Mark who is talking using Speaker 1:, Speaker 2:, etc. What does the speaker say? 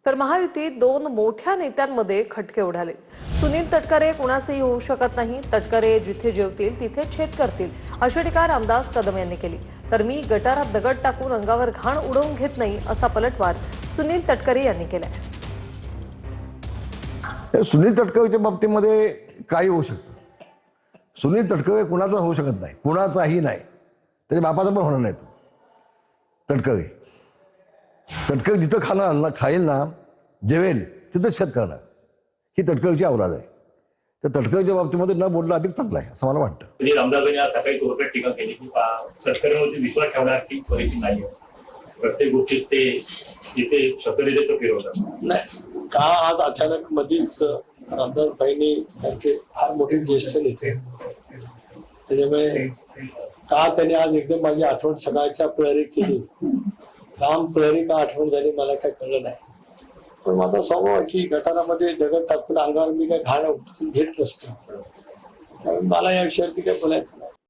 Speaker 1: तर महायुतीत दोन मोठ्या नेत्यांमध्ये खटके उडाले। सुनील तटकरे कुणाचेही होऊ शकत नाही। तटकरे जिथे जेवतील तिथे छेद करतील अशी टीका रामदास कदम यांनी केली। तर मी गटारात दगड टाकून अंगावर घाण उडवून घेत नाही असा पलटवार सुनील तटकरे यांनी केलाय।
Speaker 2: सुनील तटकरेच्या बाबतीमध्ये काही होऊ शकतं। सुनील तटकरे कुणाचा होऊ शकत नाही, कुणाचाही नाही, त्याच्या बापाचा पण होणार नाही। तो तटकरे जिथं खाईल ना, जेवेल तिथं शेत करणार, ही तटकरेची औलाद आहे। तर तटकरेच्या बाबतीमध्ये न बोलणं अधिक चांगलं आहे असं मला वाटतं।
Speaker 3: रामदासांनी आज सकाळी कोर्टात टीका केली की तटकरेवरती विश्वास ठेवण्याची परिस्थिती नाही आहे। प्रत्येक गोष्टीत ते जिथे शब्द देते तो फिरवतात।
Speaker 4: नाही का आज अचानक मधीच रामदासभाईंनी त्यांचे फार मोठे ज्येष्ठ नेते, त्याच्यामुळे का त्यांनी आज एकदम माझी आठवण सकाळच्या प्रहरी केली, राम प्रहरी का आठवण झाली मला काय कळलं नाही। पण माझा स्वभाव आहे की गटारामध्ये दगड टाकून अंगावर मी काय घाण उठून घेत नसतो, मला या विषयावरती काय बोलायचं